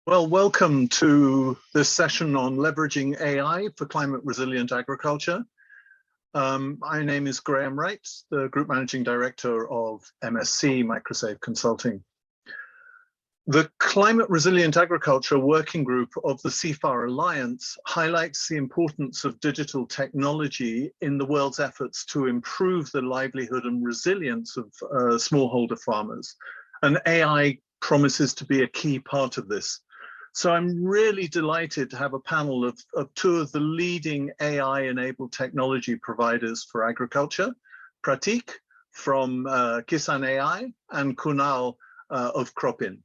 Well, welcome to this session on leveraging AI for climate resilient agriculture. My name is Graham Wright, the Group Managing Director of MSC Microsave Consulting. The Climate Resilient Agriculture Working Group of the CIFAR Alliance highlights the importance of digital technology in the world's efforts to improve the livelihood and resilience of smallholder farmers. And AI promises to be a key part of this. So I'm really delighted to have a panel of two of the leading AI-enabled technology providers for agriculture, Pratik from Kisan AI and Kunal of Cropin.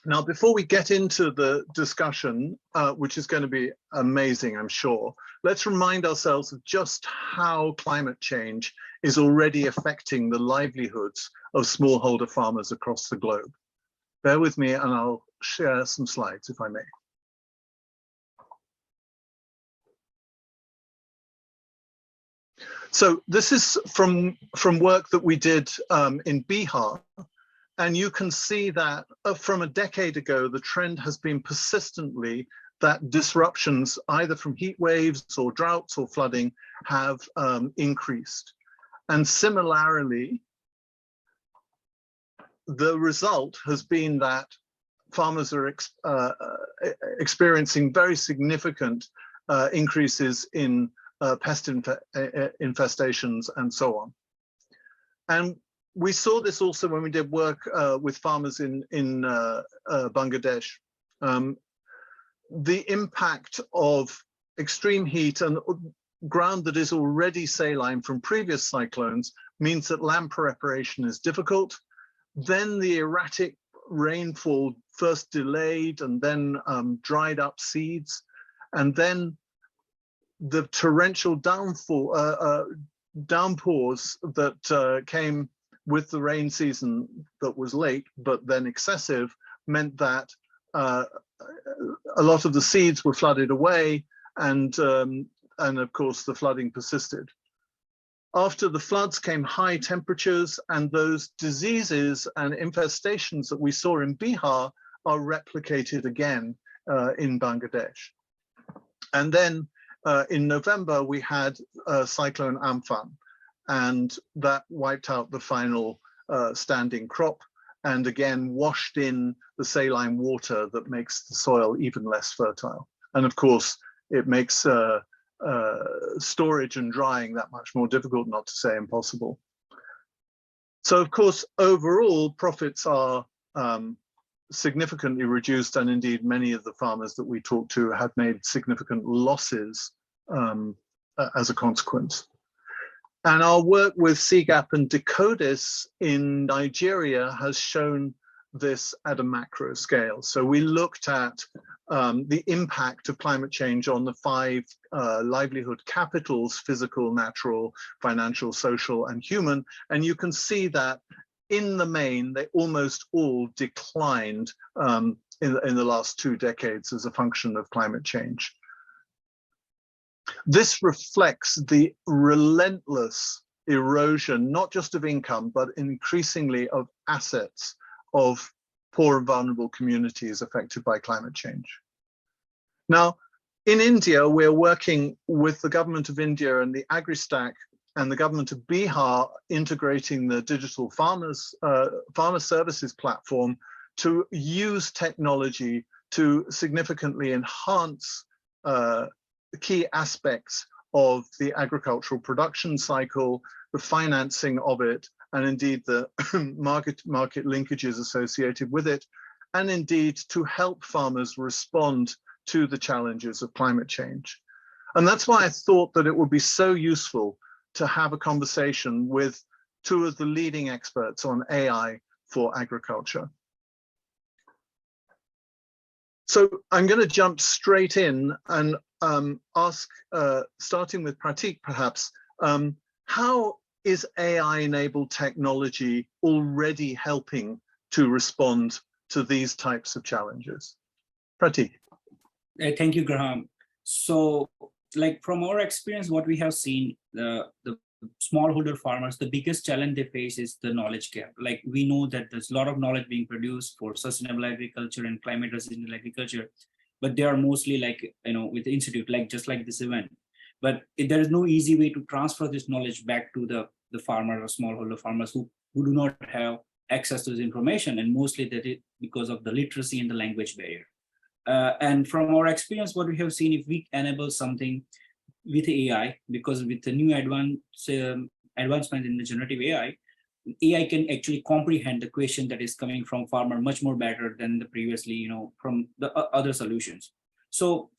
Now, before we get into the discussion, which is going to be amazing, I'm sure, let's remind ourselves of just how climate change is already affecting the livelihoods of smallholder farmers across the globe. Bear with me and I'll share some slides, if I may. So this is from work that we did in Bihar. And you can see that from a decade ago, the trend has been persistently that disruptions, either from heat waves or droughts or flooding, have increased. And similarly, the result has been that farmers are experiencing very significant increases in pest infestations and so on. And we saw this also when we did work with farmers in Bangladesh. The impact of extreme heat and ground that is already saline from previous cyclones means that land preparation is difficult. Then the erratic rainfall first delayed and then dried up seeds, and then the torrential downpours that came with the rain season that was late but then excessive meant that a lot of the seeds were flooded away, and of course the flooding persisted. After the floods came high temperatures, and those diseases and infestations that we saw in Bihar are replicated again in Bangladesh. And then in November, we had Cyclone Amphan, and that wiped out the final standing crop and again washed in the saline water that makes the soil even less fertile. And of course, it makes storage and drying that much more difficult, not to say impossible. So of course, overall profits are significantly reduced, and indeed many of the farmers that we talked to have made significant losses as a consequence. And our work with CGAP and Decodis in Nigeria has shown this at a macro scale. So we looked at the impact of climate change on the 5 livelihood capitals: physical, natural, financial, social, and human. And you can see that in the main, they almost all declined in the last 2 decades as a function of climate change. This reflects the relentless erosion, not just of income, but increasingly of assets of poor and vulnerable communities affected by climate change. Now, in India, we're working with the government of India and the AgriStack and the government of Bihar, integrating the digital farmer services platform to use technology to significantly enhance key aspects of the agricultural production cycle, the financing of it, and indeed the market linkages associated with it, and indeed to help farmers respond to the challenges of climate change. And that's why I thought that it would be so useful to have a conversation with 2 of the leading experts on AI for agriculture. So I'm going to jump straight in and ask, starting with Pratik perhaps, how is AI-enabled technology already helping to respond to these types of challenges? Pratik. Thank you, Graham. So, like from our experience, what we have seen, the smallholder farmers, the biggest challenge they face is the knowledge gap. Like we know that there's a lot of knowledge being produced for sustainable agriculture and climate resilient agriculture, but they are mostly like, with the institute, like just like this event. But there is no easy way to transfer this knowledge back to the farmer or smallholder farmers who do not have access to this information, and mostly that is because of the literacy and the language barrier. And from our experience, what we have seen, if we enable something with AI, because with the new advancement in the generative AI can actually comprehend the question that is coming from farmer much more better than the previously, from the other solutions. So,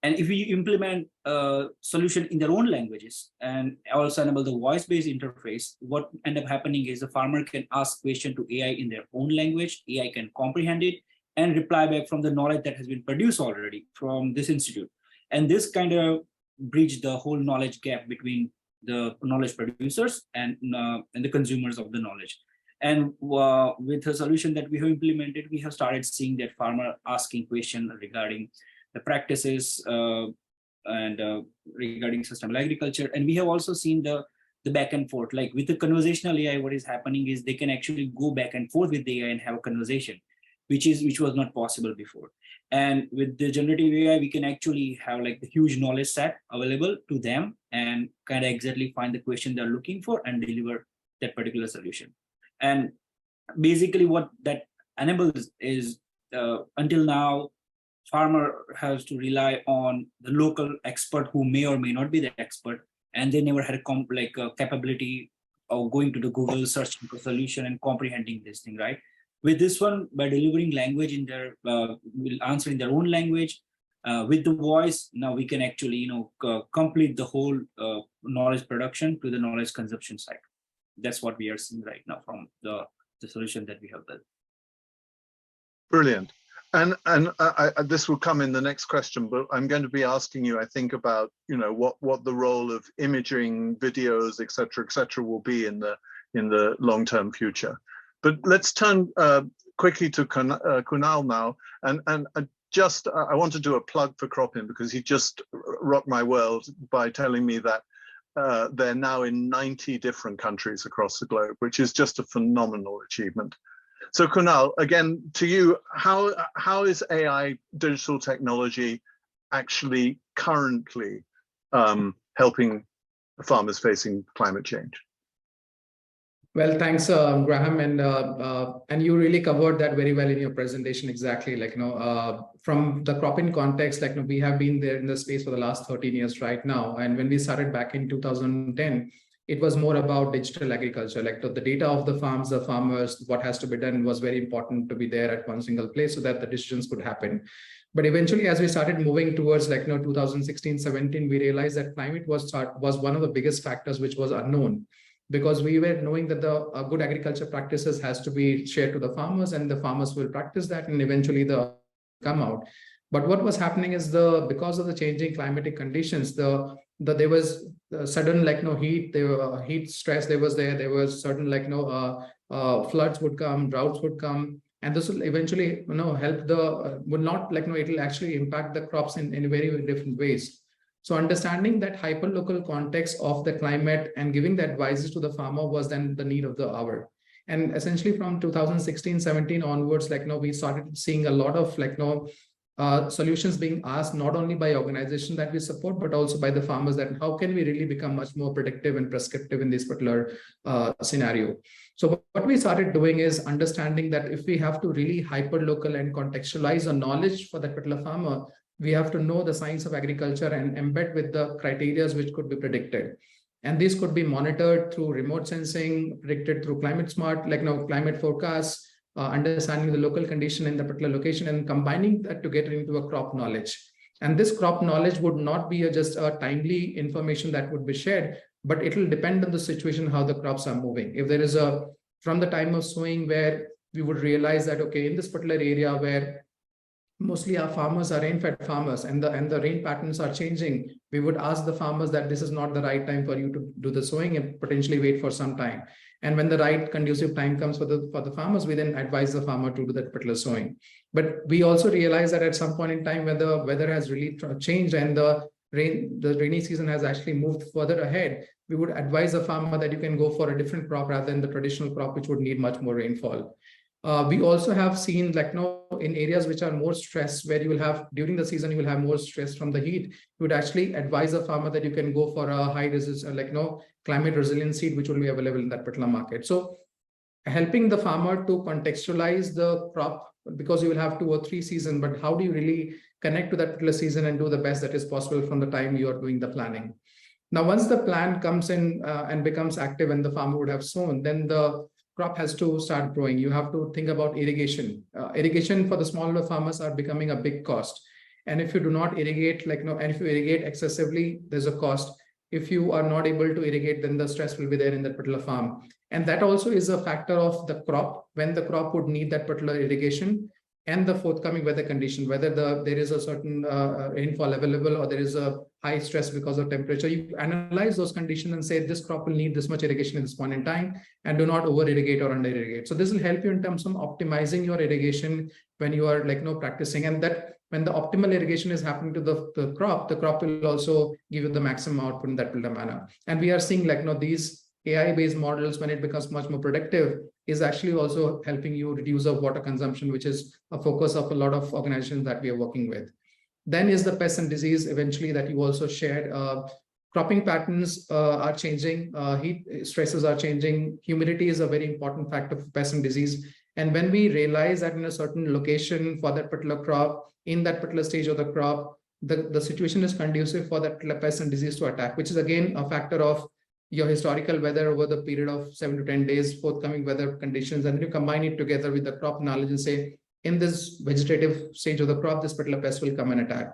and if we implement a solution in their own languages and also enable the voice-based interface, what end up happening is the farmer can ask question to AI in their own language, AI can comprehend it and reply back from the knowledge that has been produced already from this institute. And this kind of bridge the whole knowledge gap between the knowledge producers and the consumers of the knowledge. And with the solution that we have implemented, we have started seeing that farmer asking questions regarding the practices and regarding sustainable agriculture. And we have also seen the back and forth, like with the conversational AI, what is happening is they can actually go back and forth with the AI and have a conversation, which was not possible before. And with the generative AI, we can actually have like the huge knowledge set available to them and kind of exactly find the question they're looking for and deliver that particular solution. And basically what that enables is until now, farmer has to rely on the local expert who may or may not be the expert, and they never had a capability of going to the Google, searching for solution and comprehending this thing, right? With this one, by delivering language in their, will answer in their own language, with the voice, now we can actually, complete the whole knowledge production to the knowledge consumption side. That's what we are seeing right now from the solution that we have built. Brilliant. And this will come in the next question, but I'm going to be asking you, I think, about what the role of imaging, videos, et cetera, will be in the long-term future. But let's turn quickly to Kunal now, and I want to do a plug for Croppin because he just rocked my world by telling me that they're now in 90 different countries across the globe, which is just a phenomenal achievement. So Kunal, again, to you, how is AI digital technology actually currently helping farmers facing climate change? Well, thanks, Graham, and you really covered that very well in your presentation. Exactly, from the cropping context, we have been there in the space for the last 13 years right now. And when we started back in 2010, it was more about digital agriculture, the data of the farms, the farmers, what has to be done was very important to be there at one single place so that the decisions could happen. But eventually, as we started moving towards 2016, 17, we realized that climate was one of the biggest factors which was unknown, because we were knowing that the good agriculture practices has to be shared to the farmers and the farmers will practice that and eventually the come out. But what was happening is because of the changing climatic conditions, there was sudden heat stress. There was certain floods would come, droughts would come, and this will eventually help it will actually impact the crops in very, very different ways. So understanding that hyperlocal context of the climate and giving the advices to the farmer was then the need of the hour. And essentially from 2016, 17 onwards, we started seeing a lot of solutions being asked not only by organizations that we support, but also by the farmers, that how can we really become much more predictive and prescriptive in this particular scenario. So what we started doing is understanding that if we have to really hyperlocal and contextualize the knowledge for that particular farmer, we have to know the science of agriculture and embed with the criteria which could be predicted. And this could be monitored through remote sensing, predicted through climate smart, climate forecasts, understanding the local condition in the particular location and combining that to get into a crop knowledge. And this crop knowledge would not be just a timely information that would be shared, but it will depend on the situation, how the crops are moving. If there is from the time of sowing where we would realize that, okay, in this particular area where mostly our farmers are rain-fed farmers and the rain patterns are changing, we would ask the farmers that this is not the right time for you to do the sowing and potentially wait for some time. And when the right conducive time comes for the farmers, we then advise the farmer to do that particular sowing. But we also realize that at some point in time when the weather has really changed and the the rainy season has actually moved further ahead, we would advise a farmer that you can go for a different crop rather than the traditional crop, which would need much more rainfall. We also have seen, like, in areas which are more stressed, where you will have during the season, you will have more stress from the heat. You would actually advise a farmer that you can go for a high resistance, climate resilient seed, which will be available in that particular market. So helping the farmer to contextualize the crop, because you will have 2 or 3 seasons, but how do you really connect to that particular season and do the best that is possible from the time you are doing the planning? Now, once the plan comes in and becomes active and the farmer would have sown, then the crop has to start growing. You have to think about irrigation. Irrigation for the smaller farmers are becoming a big cost. And if you do not irrigate, and if you irrigate excessively, there's a cost. If you are not able to irrigate, then the stress will be there in that particular farm. And that also is a factor of the crop, when the crop would need that particular irrigation, and the forthcoming weather condition, whether there is a certain rainfall available or there is a high stress because of temperature. You analyze those conditions and say this crop will need this much irrigation at this point in time, and do not over irrigate or under irrigate. So this will help you in terms of optimizing your irrigation when you are practicing, and that when the optimal irrigation is happening to the crop will also give you the maximum output in that particular manner. And we are seeing these AI-based models, when it becomes much more predictive, is actually also helping you reduce the water consumption, which is a focus of a lot of organizations that we are working with. Then is the pest and disease, eventually, that you also shared. Cropping patterns are changing, heat stresses are changing, humidity is a very important factor for pest and disease. And when we realize that in a certain location for that particular crop, in that particular stage of the crop, the situation is conducive for that particular pest and disease to attack, which is again a factor of your historical weather over the period of 7 to 10 days, forthcoming weather conditions, and then you combine it together with the crop knowledge and say, in this vegetative stage of the crop, this particular pest will come and attack.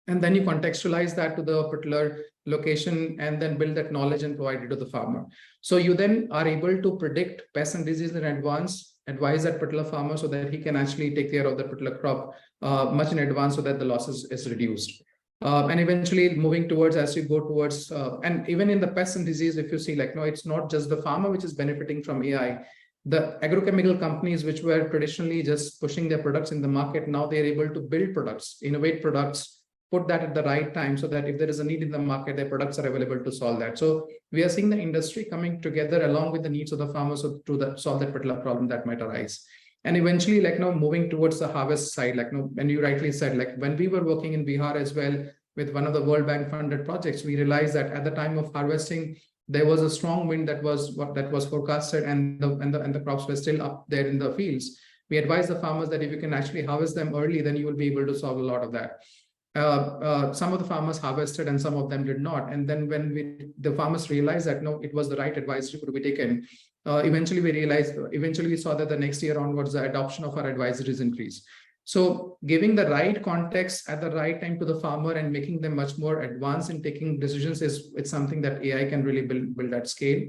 And then you contextualize that to the particular location and then build that knowledge and provide it to the farmer. So you then are able to predict pests and diseases in advance, advise that particular farmer so that he can actually take care of that particular crop much in advance so that the losses is reduced. And eventually moving towards, as you go towards, and even in the pests and disease, if you see it's not just the farmer which is benefiting from AI. The agrochemical companies which were traditionally just pushing their products in the market, now they're able to build products, innovate products, put that at the right time so that if there is a need in the market, their products are available to solve that. So we are seeing the industry coming together along with the needs of the farmers to solve that particular problem that might arise. And eventually, moving towards the harvest side, and you rightly said, when we were working in Bihar as well with one of the World Bank funded projects, we realized that at the time of harvesting, there was a strong wind that was forecasted, and the crops were still up there in the fields. We advised the farmers that if you can actually harvest them early, then you will be able to solve a lot of that. Some of the farmers harvested and some of them did not. And then when the farmers realized that no, it was the right advisory to be taken, eventually we saw that the next year onwards, the adoption of our advisories increased. So giving the right context at the right time to the farmer and making them much more advanced in taking decisions it's something that AI can really build at scale.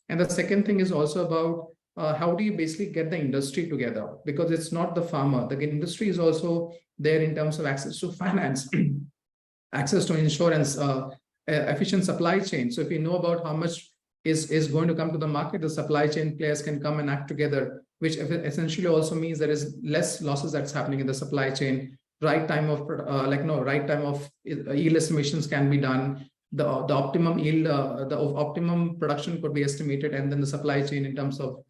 And the second thing is also about how do you basically get the industry together? Because it's not the farmer. The industry is also there in terms of access to finance, access to insurance, efficient supply chain. So if you know about how much is going to come to the market, the supply chain players can come and act together, which essentially also means there is less losses that's happening in the supply chain. Right time of yield estimations can be done. The optimum yield, the optimum production could be estimated, and then the supply chain in terms of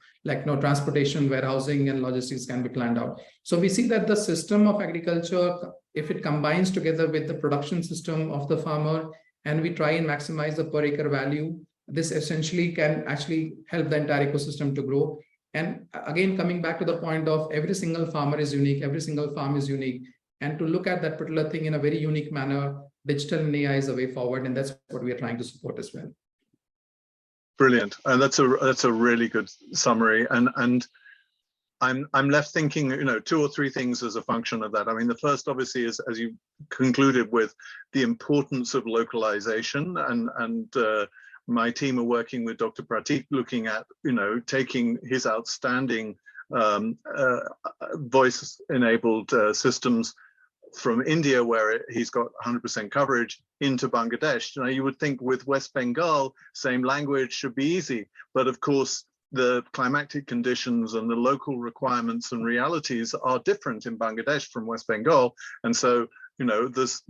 transportation, warehousing, and logistics can be planned out. So we see that the system of agriculture, if it combines together with the production system of the farmer, and we try and maximize the per acre value, this essentially can actually help the entire ecosystem to grow. And again, coming back to the point of every single farmer is unique, every single farm is unique, and to look at that particular thing in a very unique manner, digital and AI is the way forward, and that's what we are trying to support as well. Brilliant, and that's a really good summary. And I'm left thinking, 2 or 3 things as a function of that. I mean, the first obviously is, as you concluded with, the importance of localization, and my team are working with Dr. Pratik, looking at, taking his outstanding voice-enabled systems from India, where he's got 100% coverage, into Bangladesh. You would think with West Bengal, same language should be easy, but of course, the climatic conditions and the local requirements and realities are different in Bangladesh from West Bengal, and so there's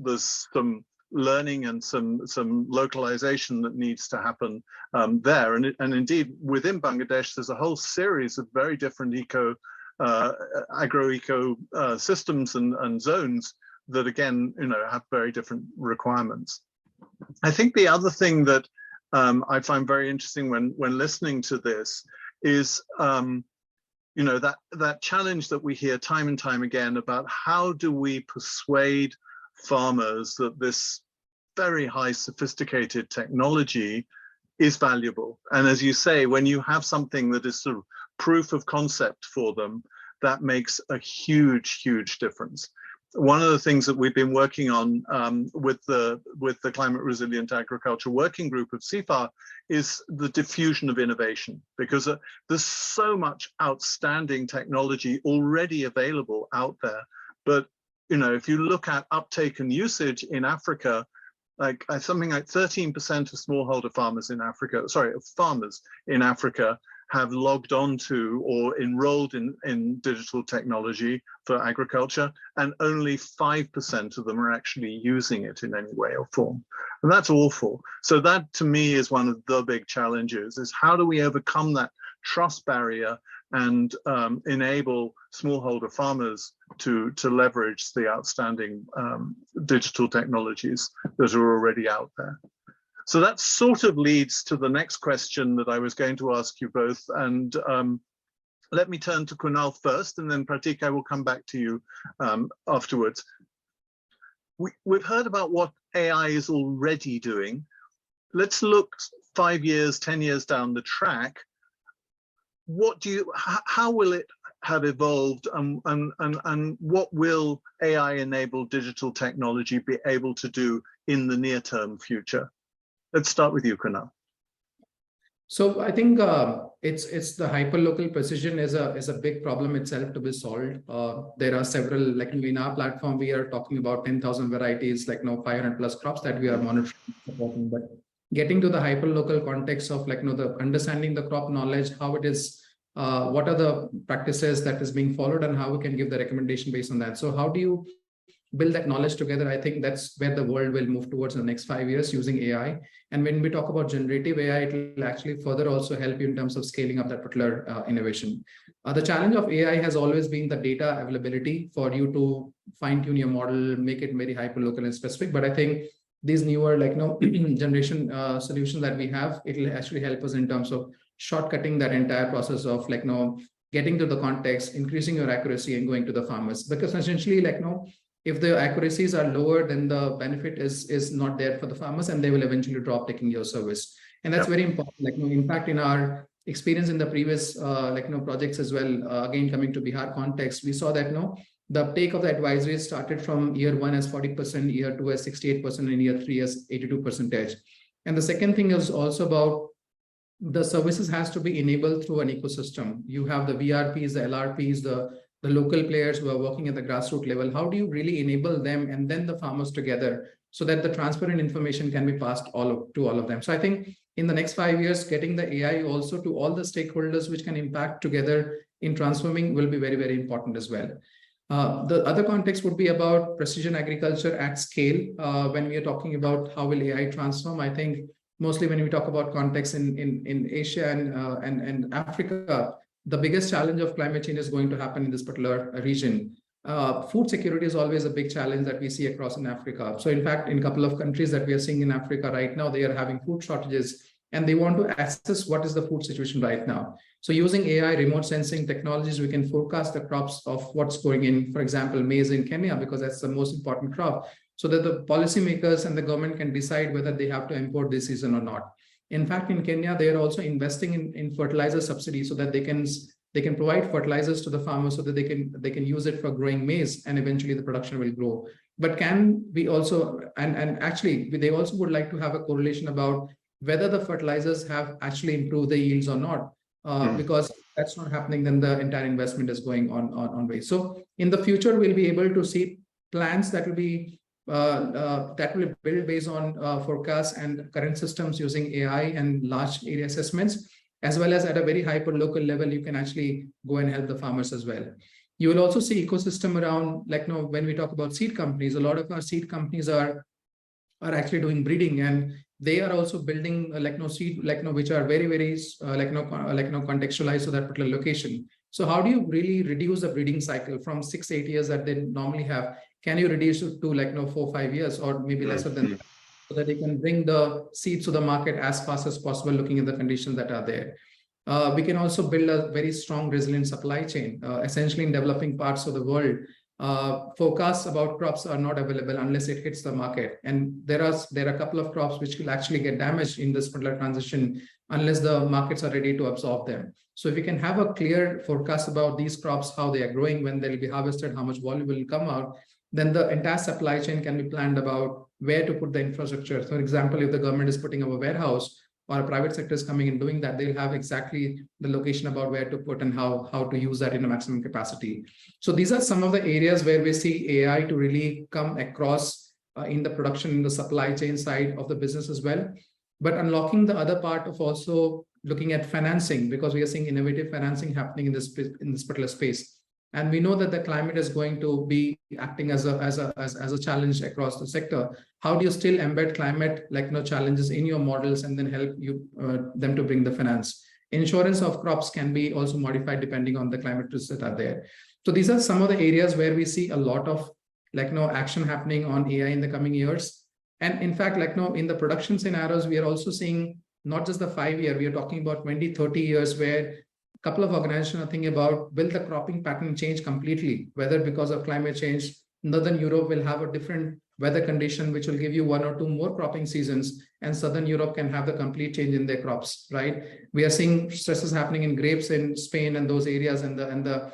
some learning and some localization that needs to happen there. And indeed, within Bangladesh, there's a whole series of very different agro-eco systems and zones that, again, have very different requirements. I think the other thing that I find very interesting when listening to this is that challenge that we hear time and time again about how do we persuade farmers that this very high sophisticated technology is valuable. And as you say, when you have something that is sort of proof of concept for them, that makes a huge, huge difference. One of the things that we've been working on with the Climate Resilient Agriculture Working Group of CIFAR is the diffusion of innovation, because there's so much outstanding technology already available out there. But if you look at uptake and usage in Africa, like something like 13% of smallholder farmers in Africa, farmers in Africa have logged on to or enrolled in digital technology for agriculture, and only 5% of them are actually using it in any way or form. And that's awful. So that, to me, is one of the big challenges, is how do we overcome that trust barrier and enable smallholder farmers to leverage the outstanding digital technologies that are already out there. So that sort of leads to the next question that I was going to ask you both. And let me turn to Kunal first, and then Pratik, I will come back to you afterwards. We've heard about what AI is already doing. Let's look 5 years, 10 years down the track. How will it have evolved, and what will AI-enabled digital technology be able to do in the near-term future? Let's start with you, Kunal. So I think it's the hyperlocal precision is a big problem itself to be solved. There are several, like in our platform, we are talking about 10,000 varieties, 500 plus crops that we are monitoring, supporting. But getting to the hyperlocal context of the understanding the crop knowledge, how it is, what are the practices that is being followed, and how we can give the recommendation based on that. So how do you build that knowledge together? I think that's where the world will move towards in the next 5 years using AI. And when we talk about generative AI, it will actually further also help you in terms of scaling up that particular innovation. The challenge of AI has always been the data availability for you to fine tune your model, make it very hyperlocal and specific. But I think these newer generation solutions that we have, it will actually help us in terms of shortcutting that entire process of getting to the context, increasing your accuracy and going to the farmers. Because essentially if the accuracies are lower, then the benefit is not there for the farmers, and they will eventually drop taking your service. And that's very important. In fact, in our experience in the previous projects as well, again, coming to Bihar context, we saw that the uptake of the advisories started from year 1 as 40%, year 2 as 68%, and year 3 as 82%. And the second thing is also about the services has to be enabled through an ecosystem. You have the VRPs, the LRPs, the local players who are working at the grassroots level. How do you really enable them and then the farmers together so that the transparent information can be passed to all of them? So I think in the next 5 years, getting the AI also to all the stakeholders which can impact together in transforming will be very, very important as well. The other context would be about precision agriculture at scale. When we are talking about how will AI transform, I think mostly when we talk about context in Asia and Africa, the biggest challenge of climate change is going to happen in this particular region. Food security is always a big challenge that we see across in Africa. So in fact, in a couple of countries that we are seeing in Africa right now, they are having food shortages and they want to assess what is the food situation right now. So using AI, remote sensing technologies, we can forecast the crops of what's going in, for example, maize in Kenya, because that's the most important crop, so that the policymakers and the government can decide whether they have to import this season or not. In fact, in Kenya, they are also investing in fertilizer subsidies so that they can provide fertilizers to the farmers so that they can use it for growing maize, and eventually the production will grow. But can we also, and actually they also would like to have a correlation about whether the fertilizers have actually improved the yields or not, because if that's not happening, then the entire investment is going on waste. So in the future, we'll be able to see plans that will be built based on forecasts and current systems using AI and large area assessments, as well as at a very hyper local level, you can actually go and help the farmers as well. You will also see ecosystem around, when we talk about seed companies, a lot of our seed companies are are actually doing breeding, and they are also building seed which are very contextualized to that particular location. So how do you really reduce the breeding cycle from 6-8 years that they normally have? Can you reduce it to 4-5 years or maybe lesser than that, so that you can bring the seeds to the market as fast as possible, looking at the conditions that are there? We can also build a very strong, resilient supply chain. Essentially, in developing parts of the world, forecasts about crops are not available unless it hits the market. And there are a couple of crops which will actually get damaged in this particular transition unless the markets are ready to absorb them. So if you can have a clear forecast about these crops, how they are growing, when they'll be harvested, how much volume will come out, then the entire supply chain can be planned about where to put the infrastructure. For example, if the government is putting up a warehouse, or a private sector is coming and doing that, they'll have exactly the location about where to put and how to use that in a maximum capacity. So these are some of the areas where we see AI to really come across in the production, in the supply chain side of the business as well. But unlocking the other part of also looking at financing, because we are seeing innovative financing happening in this particular space. And we know that the climate is going to be acting as a challenge across the sector. How do you still embed climate challenges in your models and then help you them to bring the finance? Insurance of crops can be also modified depending on the climate risks that are there. So these are some of the areas where we see a lot of action happening on AI in the coming years. And in fact, in the production scenarios, we are also seeing not just the 5-year, we are talking about 20-30 years where a couple of organizations are thinking about, will the cropping pattern change completely, whether because of climate change? Northern Europe will have a different weather condition, which will give you 1 or 2 more cropping seasons, and Southern Europe can have the complete change in their crops, right? We are seeing stresses happening in grapes in Spain and those areas, and the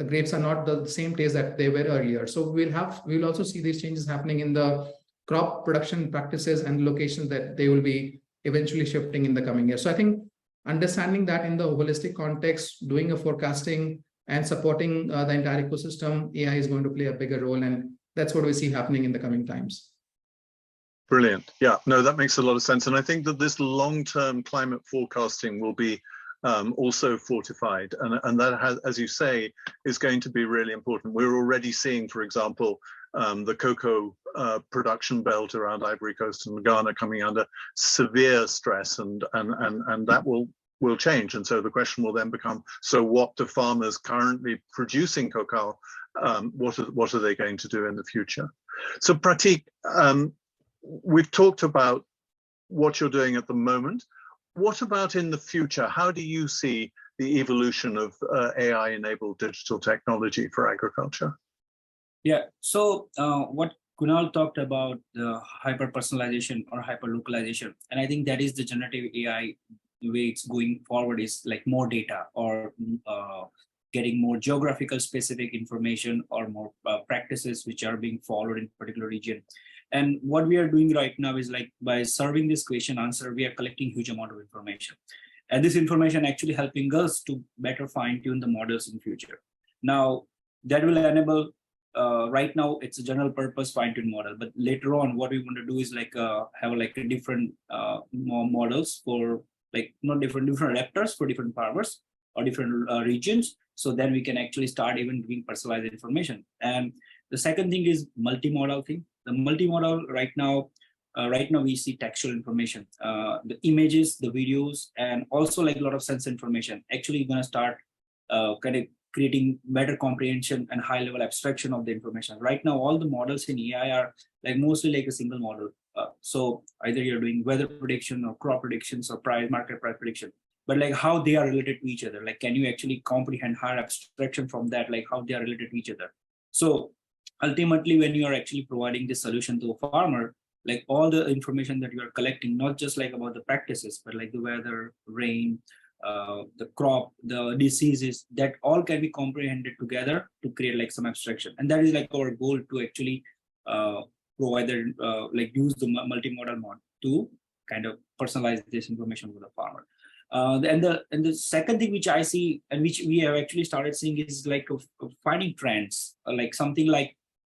grapes are not the same taste that they were earlier. So we'll also see these changes happening in the crop production practices and locations that they will be eventually shifting in the coming years. So I think understanding that in the holistic context, doing a forecasting and supporting the entire ecosystem, AI is going to play a bigger role, and that's what we see happening in the coming times. Brilliant. Yeah, no, that makes a lot of sense. And I think that this long-term climate forecasting will be also fortified. And that has, as you say, is going to be really important. We're already seeing, for example, the cocoa production belt around Ivory Coast and Ghana coming under severe stress, and that will change. And so the question will then become, so what do farmers currently producing cocoa, what are they going to do in the future? So Pratik, we've talked about what you're doing at the moment. What about in the future? How do you see the evolution of AI-enabled digital technology for agriculture? Yeah, so what Kunal talked about, the hyper-personalization or hyper-localization, and I think that is the generative AI, the way it's going forward is more data or getting more geographical specific information or more practices which are being followed in a particular region. And what we are doing right now is by serving this question answer, we are collecting huge amount of information. And this information actually helping us to better fine tune the models in future. Now, that will enable, right now it's a general purpose fine tune model, but later on what we want to do is have a different models for not different adapters for different farmers or different regions. So then we can actually start even giving personalized information. And the second thing is multimodal thing. The multimodal right now we see textual information, the images, the videos, and also a lot of sense information. Actually going to start kind of creating better comprehension and high level abstraction of the information. Right now, all the models in AI are mostly a single model. So either you're doing weather prediction or crop predictions or market price prediction, but how they are related to each other. Can you actually comprehend higher abstraction from that, how they are related to each other? So ultimately, when you are actually providing this solution to a farmer, all the information that you are collecting, not just about the practices, but the weather, rain, the crop, the diseases, that all can be comprehended together to create some abstraction. And that is our goal, to actually provide use the multimodal mod to kind of personalize this information for the farmer. And the second thing which I see and which we have actually started seeing is finding trends, something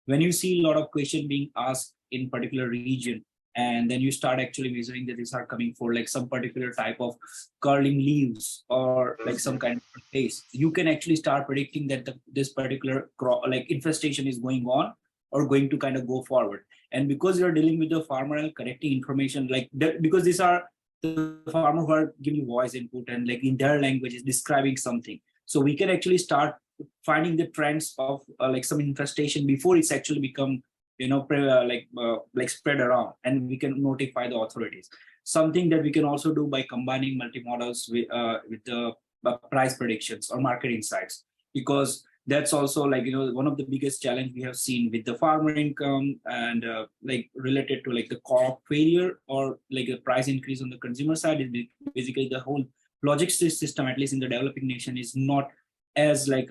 when you see a lot of questions being asked in particular region, and then you start actually measuring that these are coming for some particular type of curling leaves or some kind of place, you can actually start predicting that this particular crop infestation is going on, or going to kind of go forward. And because you're dealing with the farmer and collecting information like that, because these are the farmer who are giving voice input and like in their language is describing something. So we can actually start finding the trends of like some infestation before it's actually become, you know, like spread around, and we can notify the authorities. Something that we can also do by combining multimodals with the price predictions or market insights, because that's also like, you know, one of the biggest challenge we have seen with the farmer income and like related to like the crop failure or like a price increase on the consumer side is basically the whole logistics system, at least in the developing nation, is not as like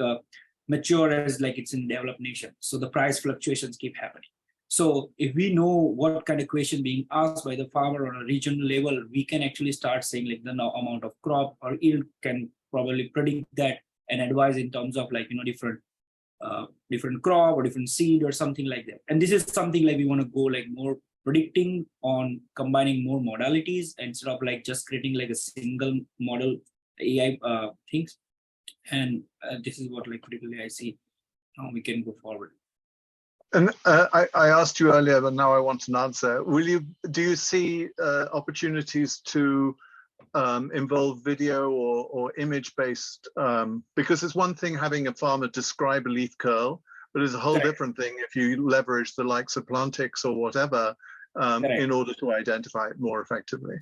mature as like it's in developed nation. So the price fluctuations keep happening. So if we know what kind of question being asked by the farmer on a regional level, we can actually start saying like the amount of crop or yield can probably predict that and advise in terms of like, you know, different crop or different seed or something like that. And this is something like we want to go like more predicting on combining more modalities instead of like just creating like a single model AI things. And this is what like particularly I see how we can go forward. And I asked you earlier, but now I want an answer. Do you see opportunities to involve video or image-based? Because it's one thing having a farmer describe a leaf curl, but it's a whole different thing if you leverage the likes of Plantix or whatever in order to identify it more effectively.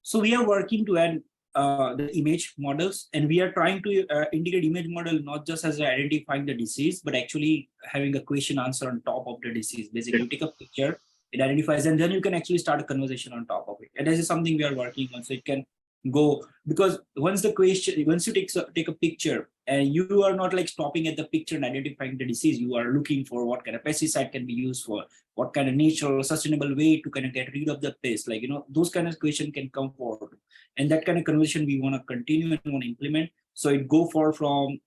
So we are working to add the image models, and we are trying to integrate image model not just as identifying the disease, but actually having a question answer on top of the disease. Basically, you take a picture, it identifies, and then you can actually start a conversation on top of it. And this is something we are working on, so it can go, because once you take a picture and you are not like stopping at the picture and identifying the disease, you are looking for what kind of pesticide can be used for, what kind of natural sustainable way to kind of get rid of the pest, like, you know, those kind of questions can come forward. And that kind of conversation we want to continue and want to implement. So it go from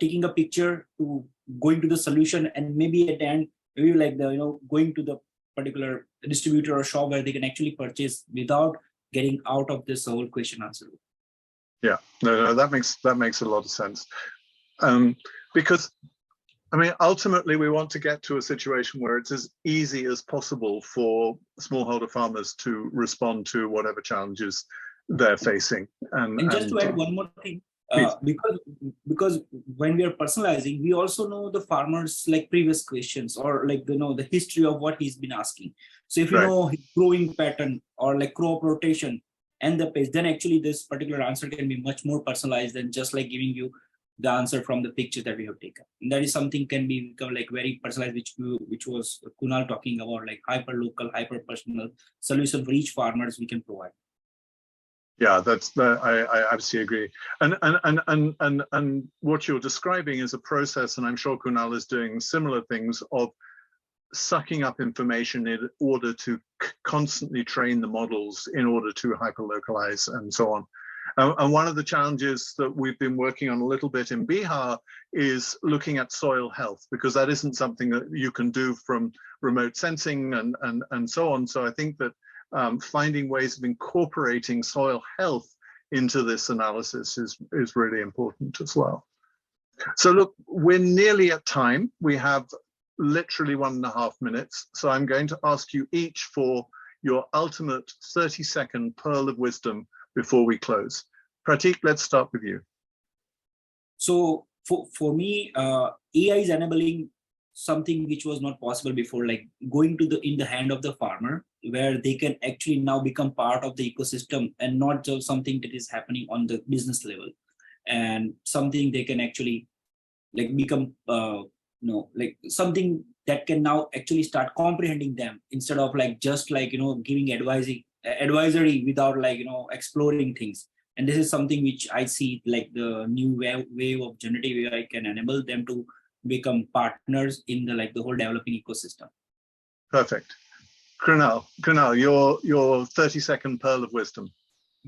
taking a picture to going to the solution, and maybe at the end, maybe like the, you know, going to the particular distributor or shop where they can actually purchase without getting out of this whole question answer. Yeah, no, that makes a lot of sense. Because I mean, ultimately, we want to get to a situation where it's as easy as possible for smallholder farmers to respond to whatever challenges they're facing. And just to add one more thing, because when we are personalizing, we also know the farmers like previous questions or like, you know, the history of what he's been asking. So if you know his growing pattern or like crop rotation and the pace, then actually this particular answer can be much more personalized than just like giving you the answer from the picture that we have taken. And that is something can become like very personalized, which was Kunal talking about, like hyper local, hyper personal solution for each farmers we can provide. Yeah, I absolutely agree. And what you're describing is a process, and I'm sure Kunal is doing similar things, of sucking up information in order to constantly train the models in order to hyperlocalize and so on. And one of the challenges that we've been working on a little bit in Bihar is looking at soil health, because that isn't something that you can do from remote sensing and so on. So I think that finding ways of incorporating soil health into this analysis is really important as well. So look, we're nearly at time. We have literally 1.5 minutes. So I'm going to ask you each for your ultimate 30-second pearl of wisdom before we close. Pratik, let's start with you. So for me, AI is enabling something which was not possible before, like going to in the hand of the farmer, where they can actually now become part of the ecosystem and not just something that is happening on the business level, and something they can actually like become like something that can now actually start comprehending them, instead of like just like, you know, giving advisory without like, you know, exploring things. And this is something which I see like the new wave of generative AI can enable them to become partners in the like the whole developing ecosystem. Perfect. Kunal, your 30-second pearl of wisdom.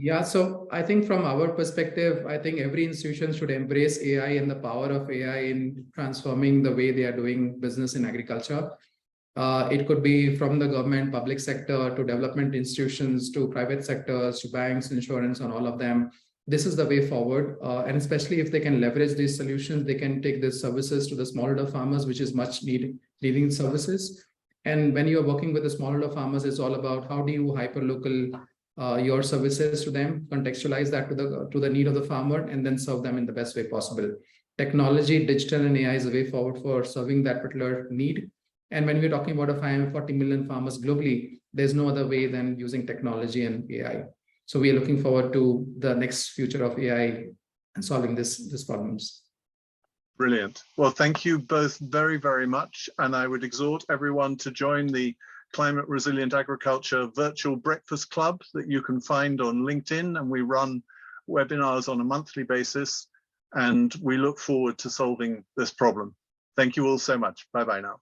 Yeah, so I think from our perspective, I think every institution should embrace AI and the power of AI in transforming the way they are doing business in agriculture. It could be from the government, public sector, to development institutions, to private sectors, to banks, insurance, and all of them. this is the way forward. And especially if they can leverage these solutions, they can take these services to the smallholder farmers, which is much needing services. And when you're working with the smallholder farmers, it's all about how do you hyperlocal your services to them, contextualize that to the need of the farmer, and then serve them in the best way possible. Technology, digital, and AI is a way forward for serving that particular need. And when we're talking about 540 million farmers globally, there's no other way than using technology and AI. So we are looking forward to the next future of AI and solving these problems. Brilliant. Well, thank you both very, very much. And I would exhort everyone to join the Climate Resilient Agriculture Virtual Breakfast Club that you can find on LinkedIn. And we run webinars on a monthly basis. And we look forward to solving this problem. Thank you all so much. Bye-bye now.